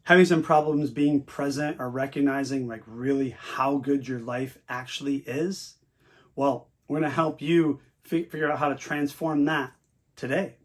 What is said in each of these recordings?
Having some problems being present or recognizing like really how good your life actually is? Well, we're going to help you figure out how to transform that today.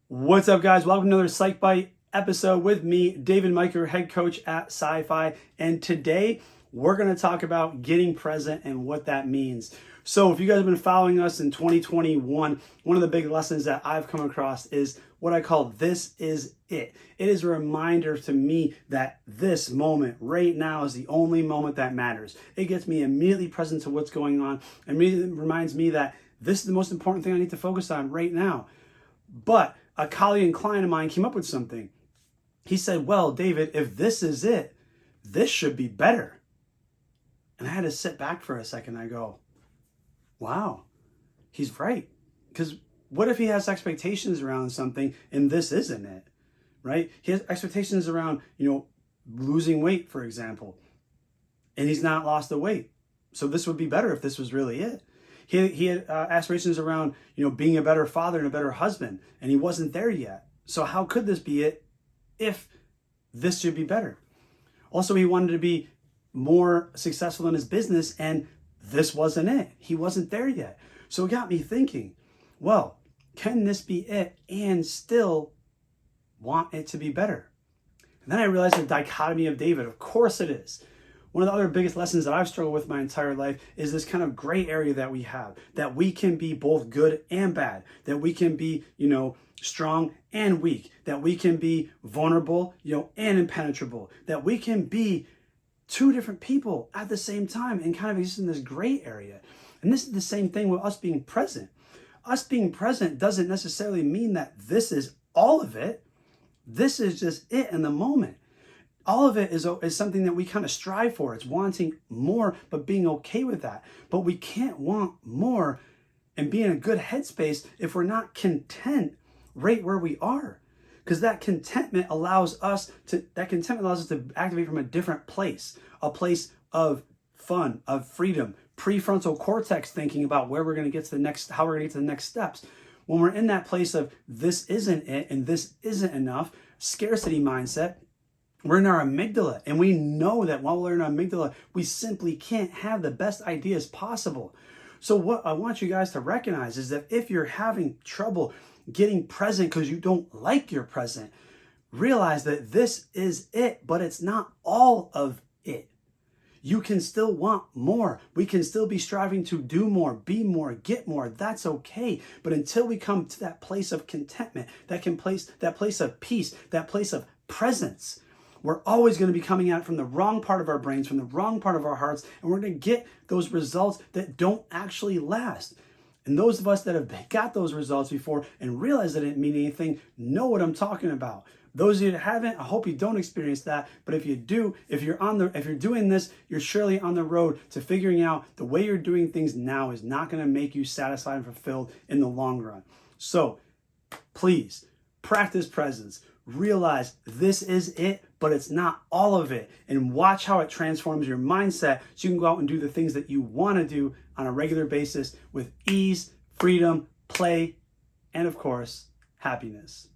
What's up, guys? Welcome to another Psych Bite episode with me, David Mykel, head coach at PSYFI. And today we're going to talk about getting present and what that means. So if you guys have been following us in 2021, one of the big lessons that I've come across is what I call this is it. It is a reminder to me that this moment right now is the only moment that matters. It gets me immediately present to what's going on and immediately reminds me that this is the most important thing I need to focus on right now. But a colleague and client of mine came up with something. He said, well, David, if this is it, this should be better. And I had to sit back for a second. I go, wow, he's right. Because what if he has expectations around something and this isn't it, right? He has expectations around, losing weight, for example, and he's not lost the weight. So this would be better if this was really it. He had aspirations around, being a better father and a better husband, and he wasn't there yet. So how could this be it if this should be better? Also, he wanted to be more successful in his business, and this wasn't it. He wasn't there yet. So it got me thinking, well, can this be it and still want it to be better? And then I realized the dichotomy of David. Of course it is. One of the other biggest lessons that I've struggled with my entire life is this kind of gray area that we have, that we can be both good and bad, that we can be, strong and weak, that we can be vulnerable, and impenetrable, that we can be two different people at the same time and kind of exist in this gray area. And this is the same thing with us being present. Us being present doesn't necessarily mean that this is all of it. This is just it in the moment. All of it is something that we kind of strive for. It's wanting more, but being okay with that. But we can't want more and be in a good headspace if we're not content right where we are. Because that contentment allows us to activate from a different place, a place of fun, of freedom, prefrontal cortex thinking about where we're going to get to the next, how we're going to get to the next steps. When we're in that place of this isn't it and this isn't enough, scarcity mindset, we're in our amygdala, and we know that while we're in our amygdala, we simply can't have the best ideas possible. So what I want you guys to recognize is that if you're having trouble getting present because you don't like your present, realize that this is it, but it's not all of it. You can still want more. We can still be striving to do more, be more, get more. That's okay. But until we come to that place of contentment, that place of peace, that place of presence, we're always going to be coming at it from the wrong part of our brains, from the wrong part of our hearts, and we're going to get those results that don't actually last. And those of us that have got those results before and realize that it didn't mean anything know what I'm talking about. Those of you that haven't, I hope you don't experience that. But if you do, if you're doing this, you're surely on the road to figuring out the way you're doing things now is not going to make you satisfied and fulfilled in the long run. So please practice presence. Realize this is it, but it's not all of it. And watch how it transforms your mindset so you can go out and do the things that you want to do on a regular basis with ease, freedom, play, and of course, happiness.